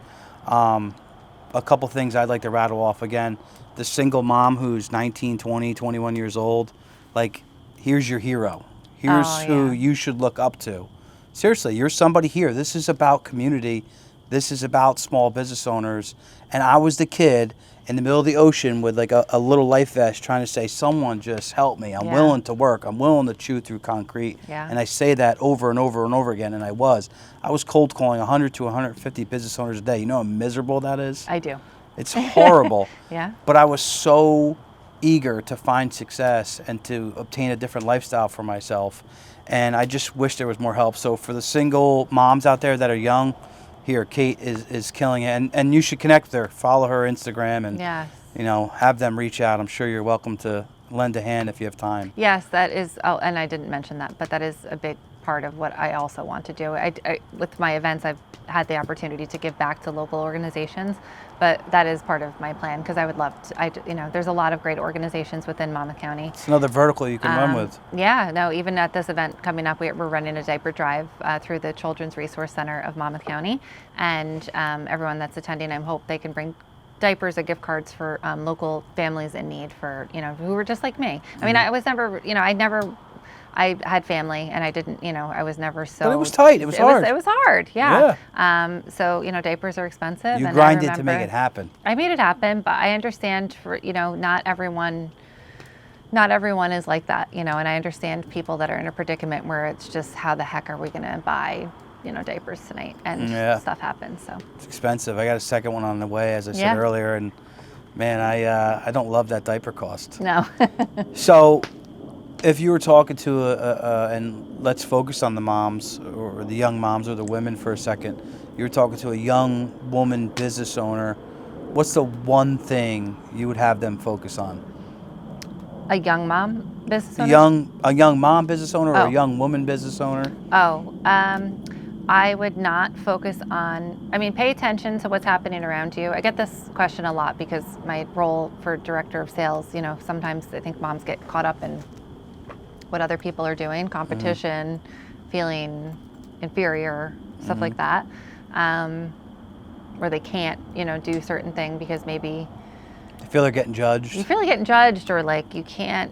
A couple things I'd like to rattle off. Again, the single mom who's 19, 20, 21 years old, like, here's your hero. Here's who you should look up to. Seriously, you're somebody here. This is about community. This is about small business owners. And I was the kid in the middle of the ocean with like a little life vest trying to say, someone just help me. I'm willing to work. I'm willing to chew through concrete. Yeah. And I say that over and over and over again, and I was cold calling 100 to 150 business owners a day. You know how miserable that is? I do. It's horrible. Yeah. But I was so eager to find success and to obtain a different lifestyle for myself. And I just wish there was more help. So for the single moms out there that are young, here, Kate is killing it. And you should connect with her. Follow her Instagram and, have them reach out. I'm sure you're welcome to lend a hand if you have time. Yes, that is, and I didn't mention that, but that is a big part of what I also want to do. I with my events, I've had the opportunity to give back to local organizations, but that is part of my plan because I would love to. There's a lot of great organizations within Monmouth County. It's another vertical you can run with. Yeah, no, even at this event coming up, we're running a diaper drive through the Children's Resource Center of Monmouth County, and everyone that's attending, I hope they can bring diapers or gift cards for local families in need for, who were just like me. I mean, I was never, I had family and I didn't, I was never so. But it was tight. It was hard. It was hard. Yeah. So, diapers are expensive. You grinded to make it happen. I made it happen, but I understand for, not everyone is like that, and I understand people that are in a predicament where it's just how the heck are we going to buy, diapers tonight, and stuff happens. So it's expensive. I got a second one on the way, as I said earlier, and man, I don't love that diaper cost. No. So if you were talking to and let's focus on the moms or the young moms or the women for a second, you were talking to a young woman business owner, what's the one thing you would have them focus on? A young mom business owner? A young mom business owner or a young woman business owner? I would not focus on, pay attention to what's happening around you. I get this question a lot because my role for director of sales, sometimes I think moms get caught up in what other people are doing, competition, feeling inferior, stuff like that, where they can't, do certain thing because maybe you feel they're getting judged. You feel like getting judged, or like you can't,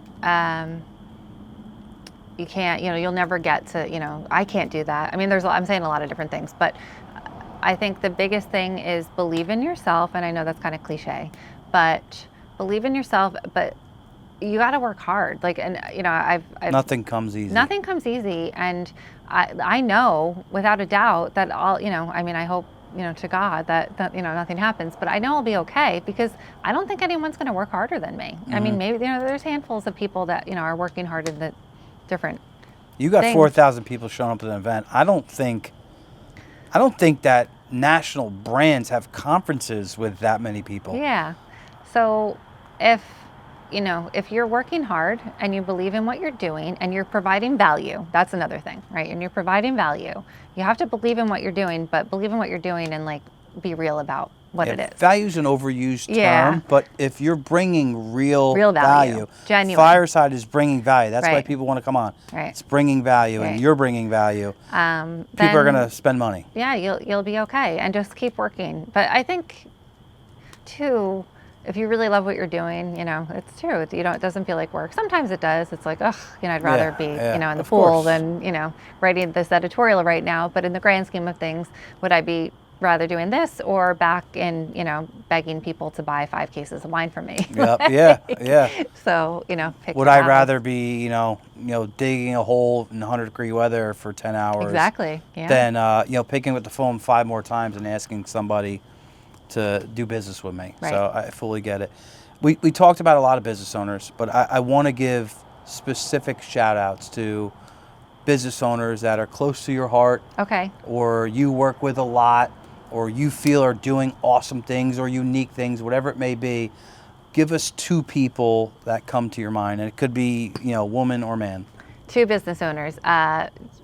you'll never get to, I can't do that. I'm saying a lot of different things, but I think the biggest thing is believe in yourself, and I know that's kind of cliche, but believe in yourself, but you got to work hard. Nothing comes easy. Nothing comes easy, and I know without a doubt that I hope, to God that nothing happens, but I know I'll be okay because I don't think anyone's going to work harder than me. Maybe, there's handfuls of people that, are working hard in the different You got things. 4,000 people showing up at an event. I don't think that national brands have conferences with that many people. Yeah. So if you're working hard and you believe in what you're doing and you're providing value, that's another thing, right? And you're providing value. You have to believe in what you're doing, but believe in what you're doing and be real about what it is. Value's an overused term, but if you're bringing real value, genuine. Fireside is bringing value. That's why people want to come on. Right. It's bringing value, and you're bringing value. People are going to spend money. Yeah, you'll be okay, and just keep working. But I think, too, if you really love what you're doing, it's true. It doesn't feel like work. Sometimes it does. It's like, I'd rather be, in the pool than, writing this editorial right now. But in the grand scheme of things, would I be rather doing this or back in, begging people to buy 5 cases of wine from me? Yeah. So, would I rather be, digging a hole in 100-degree weather for 10 hours? Exactly. Yeah. Than, picking up the phone 5 more times and asking somebody to do business with me. Right. So I fully get it. We talked about a lot of business owners, but I want to give specific shout outs to business owners that are close to your heart. Okay. Or you work with a lot, or you feel are doing awesome things or unique things, whatever it may be. Give us 2 people that come to your mind, and it could be, woman or man. 2 business owners.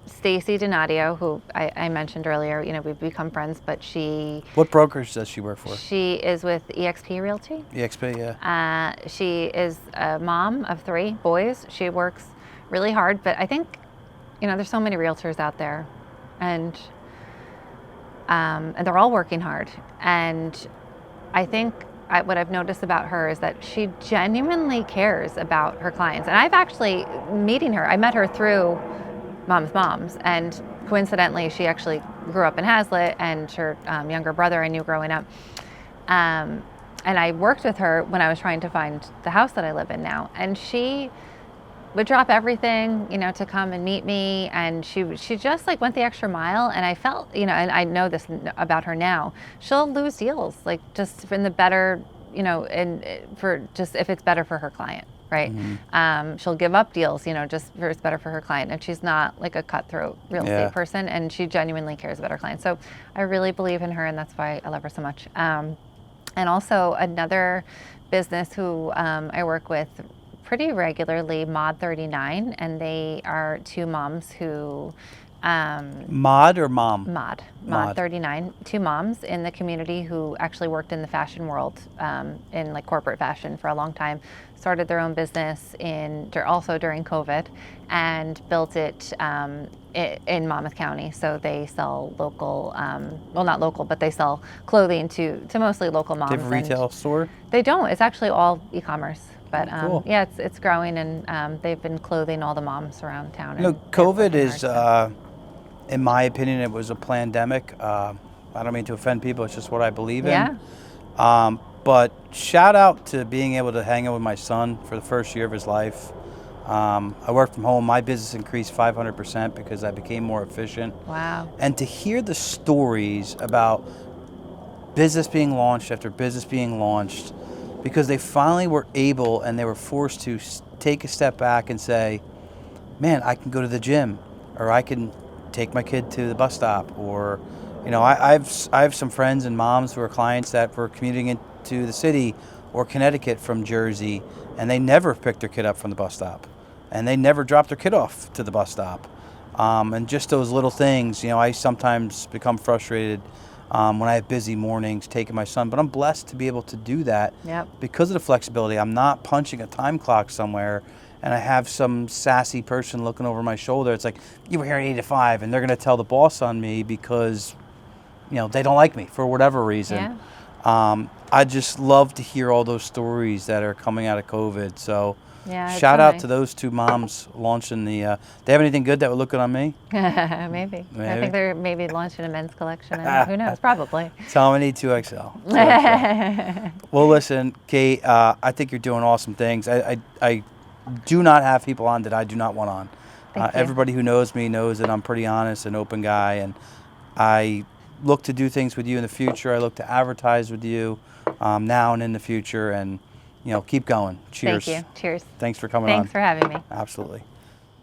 Stacy Donadio, who I mentioned earlier, we've become friends, but she... What brokerage does she work for? She is with eXp Realty. eXp, yeah. She is a mom of 3 boys. She works really hard, but I think, there's so many realtors out there, and they're all working hard. And I think what I've noticed about her is that she genuinely cares about her clients. And I've actually meeting her, I met her through Mom's Moms, and coincidentally, she actually grew up in Hazlitt, and her younger brother I knew growing up. And I worked with her when I was trying to find the house that I live in now, and she would drop everything, to come and meet me, and she just like went the extra mile. And I felt, and I know this about her now, she'll lose deals like just in the better, and for just if it's better for her client, right? Mm-hmm. She'll give up deals, just for it's better for her client, and she's not like a cutthroat real estate person, and she genuinely cares about her client. So I really believe in her, and that's why I love her so much. And also another business who I work with pretty regularly, Mod 39, and they are two moms who Mod or mom? Mod 39, two moms in the community who actually worked in the fashion world, in like corporate fashion for a long time, started their own business also during COVID, and built it in Monmouth County. So they sell local, well, not local, but they sell clothing to mostly local moms. Do they have a retail store? They don't. It's actually all e-commerce. But cool. yeah, it's growing, and they've been clothing all the moms around town. COVID is, in my opinion, it was a pandemic. I don't mean to offend people. It's just what I believe in. Yeah. But shout out to being able to hang out with my son for the first year of his life. I worked from home. My business increased 500% because I became more efficient. Wow. And to hear the stories about business being launched after business being launched, because they finally were able and they were forced to take a step back and say, man, I can go to the gym, or I can take my kid to the bus stop, or, I have some friends and moms who are clients that were commuting into the city or Connecticut from Jersey, and they never picked their kid up from the bus stop, and they never dropped their kid off to the bus stop. And just those little things, I sometimes become frustrated when I have busy mornings taking my son, but I'm blessed to be able to do that because of the flexibility. I'm not punching a time clock somewhere and I have some sassy person looking over my shoulder. It's like, you were here at 8 to 5, and they're going to tell the boss on me because, they don't like me for whatever reason. Yeah. I just love to hear all those stories that are coming out of COVID. So shout so out nice. to those two moms launching they have anything good that would look good on me? Maybe. I think they're maybe launching a men's collection. Who knows? Probably. Tell them I need 2XL. 2XL. Well, listen, Kate, I think you're doing awesome things. I do not have people on that I do not want on. Everybody who knows me knows that I'm pretty honest and open guy, and I look to do things with you in the future. I look to advertise with you now and in the future, and keep going. Cheers. Thank you. Cheers. Thanks for coming on. Thanks for having me. Absolutely.